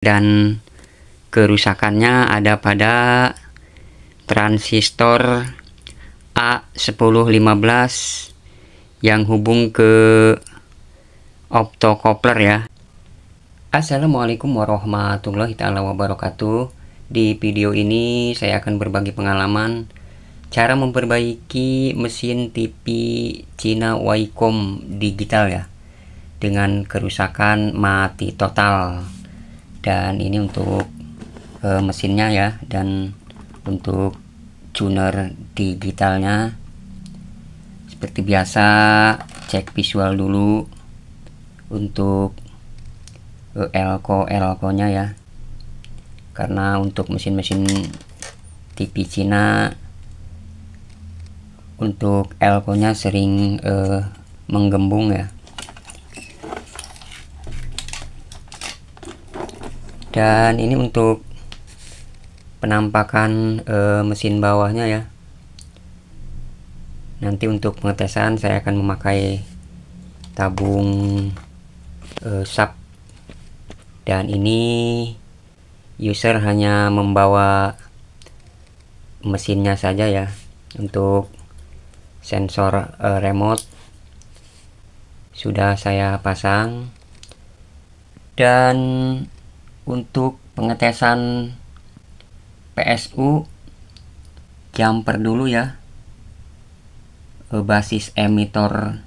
dan kerusakannya ada pada transistor A1015 yang hubung ke optocoupler ya. Assalamualaikum warahmatullahi wabarakatuh. Di video ini saya akan berbagi pengalaman cara memperbaiki mesin TV Cina Wacom digital ya, dengan kerusakan mati total. Dan ini untuk mesinnya ya, dan untuk tuner digitalnya seperti biasa cek visual dulu untuk elko nya ya, karena untuk mesin-mesin TV Cina untuk elko nya sering menggembung ya. Dan ini untuk penampakan mesin bawahnya ya. Nanti untuk pengetesan saya akan memakai tabung sub, dan ini user hanya membawa mesinnya saja ya. Untuk sensor remote sudah saya pasang, dan untuk pengetesan PSU jumper dulu ya, basis emitor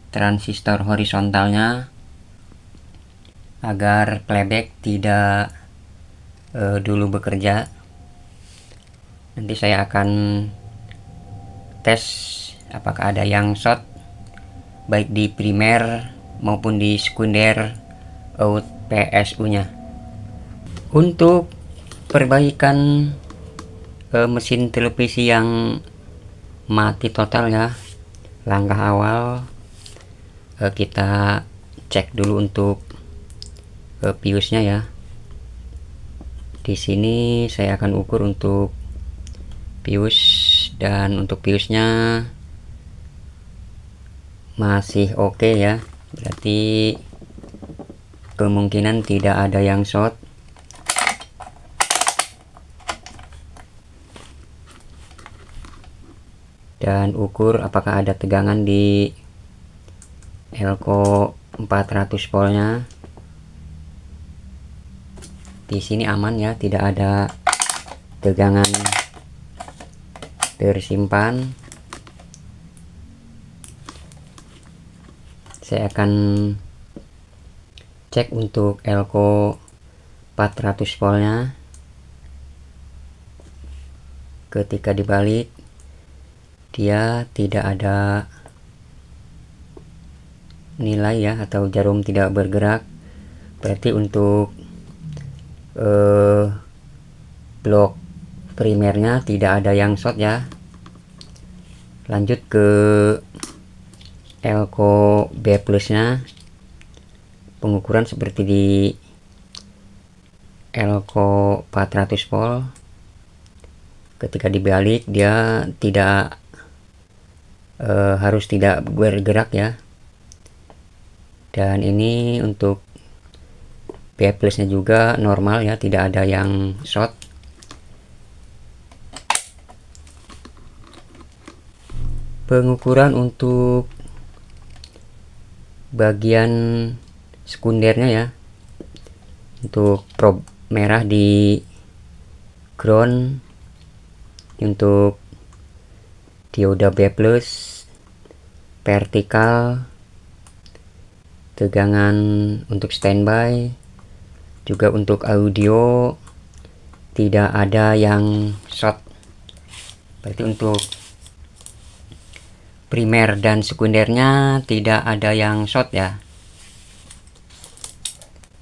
transistor horizontalnya agar playback tidak dulu bekerja. Nanti saya akan tes apakah ada yang short baik di primer maupun di sekunder out PSU nya. Untuk perbaikan mesin televisi yang mati total ya, langkah awal kita cek dulu untuk piusnya ya. Di sini saya akan ukur untuk pius, dan untuk piusnya masih oke ya, berarti kemungkinan tidak ada yang short. Dan ukur apakah ada tegangan di elko 400 voltnya. Di sini aman ya, tidak ada tegangan tersimpan. Saya akan cek untuk elko 400 voltnya. Ketika dibalik dia tidak ada nilai ya, atau jarum tidak bergerak, berarti untuk blok primernya tidak ada yang short ya. Lanjut ke elko B plusnya, pengukuran seperti di elko 400 volt. Ketika dibalik dia tidak harus tidak bergerak ya. Dan ini untuk B plusnya juga normal ya, tidak ada yang short. Pengukuran untuk bagian sekundernya ya, untuk probe merah di ground, untuk dioda B plus vertikal, tegangan untuk standby, juga untuk audio tidak ada yang short. Berarti untuk primer dan sekundernya tidak ada yang short ya.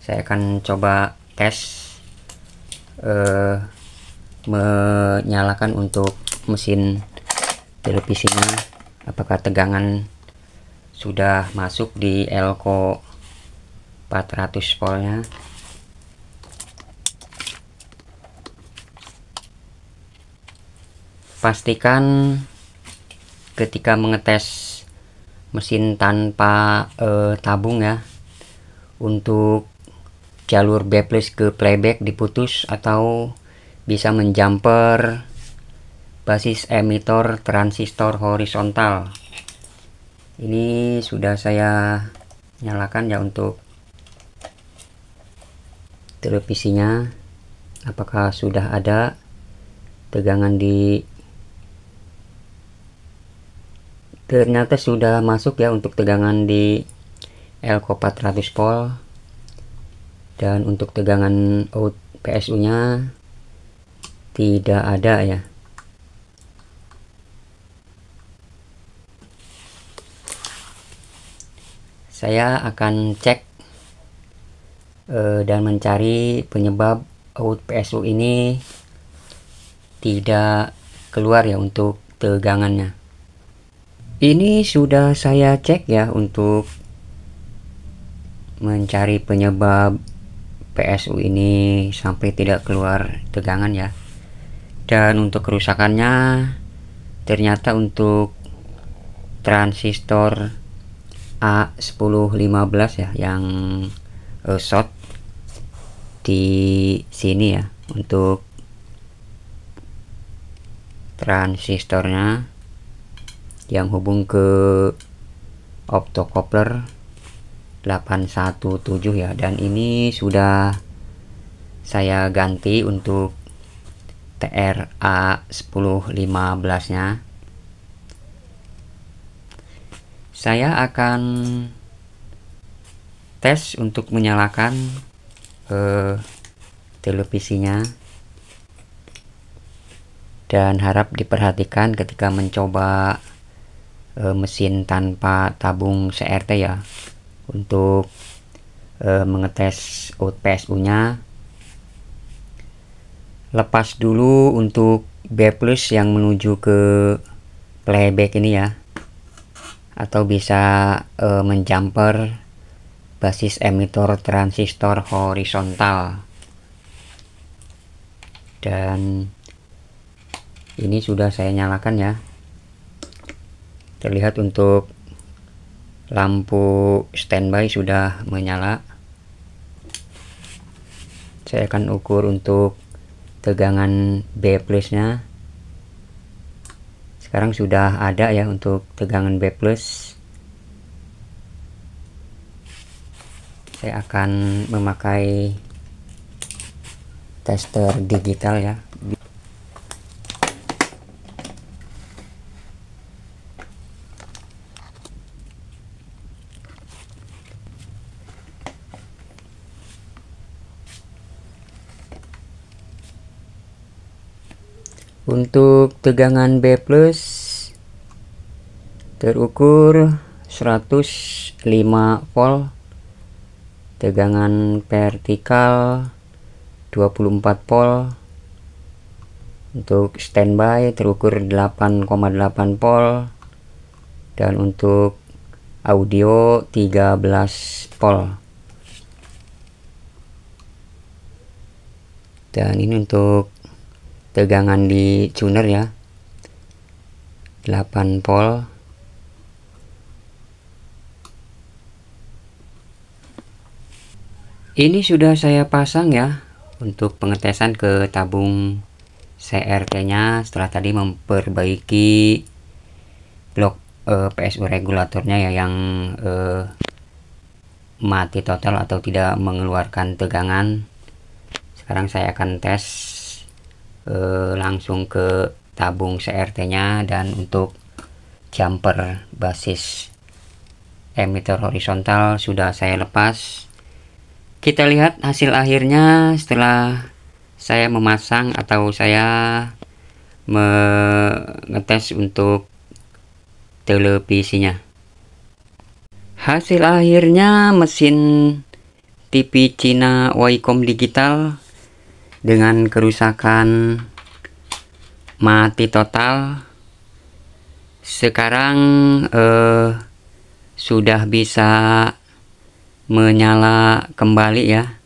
Saya akan coba tes menyalakan untuk mesin televisinya, apakah tegangan sudah masuk di elko 400 voltnya. Pastikan ketika mengetes mesin tanpa tabung ya, untuk jalur B+ ke playback diputus atau bisa menjumper basis emitor transistor horizontal. Ini sudah saya nyalakan ya untuk televisinya. Apakah sudah ada tegangan ternyata sudah masuk ya untuk tegangan di elko 400 volt, dan untuk tegangan out PSU nya tidak ada ya. Saya akan cek dan mencari penyebab out PSU ini tidak keluar ya untuk tegangannya. Ini sudah saya cek ya untuk mencari penyebab PSU ini sampai tidak keluar tegangan ya. Dan untuk kerusakannya ternyata untuk transistor A1015 ya yang short di sini ya. Untuk transistornya yang hubung ke optocoupler 817 ya, dan ini sudah saya ganti untuk TRA 1015 nya. Saya akan tes untuk menyalakan televisinya, dan harap diperhatikan ketika mencoba mesin tanpa tabung CRT ya, untuk mengetes out PSU nya. Lepas dulu untuk B+ yang menuju ke playback ini ya, atau bisa menjumper basis emitor transistor horizontal. Dan ini sudah saya nyalakan ya. Terlihat untuk lampu standby sudah menyala. Saya akan ukur untuk tegangan B+ nya. Sekarang sudah ada ya untuk tegangan B+. Saya akan memakai tester digital ya. Untuk tegangan B+ terukur 105 volt, tegangan vertikal 24 volt, untuk standby terukur 8,8 volt, dan untuk audio 13 volt. Dan ini untuk tegangan di tuner ya, 8 volt. Ini sudah saya pasang ya untuk pengetesan ke tabung CRT nya setelah tadi memperbaiki blok PSU regulatornya ya, yang mati total atau tidak mengeluarkan tegangan. Sekarang saya akan tes langsung ke tabung CRT nya, dan untuk jumper basis emitter horizontal sudah saya lepas. Kita lihat hasil akhirnya setelah saya memasang atau saya mengetes untuk televisinya. Hasil akhirnya mesin TV Cina Wacom digital dengan kerusakan mati total. Sekarang sudah bisa menyala kembali ya,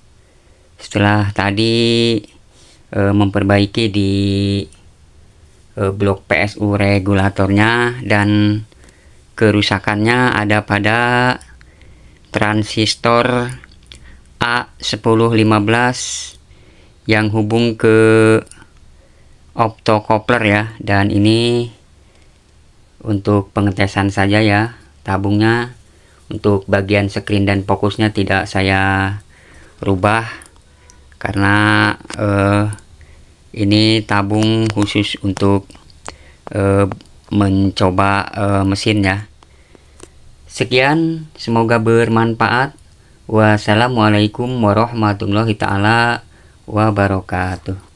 setelah tadi memperbaiki di blok PSU regulatornya, dan kerusakannya ada pada transistor A1015 yang hubung ke optocoupler ya, dan ini untuk pengetesan saja ya tabungnya. Untuk bagian screen dan fokusnya tidak saya rubah karena ini tabung khusus untuk mencoba mesin ya. Sekian, semoga bermanfaat. Wassalamualaikum warahmatullahi taala wabarakatuh.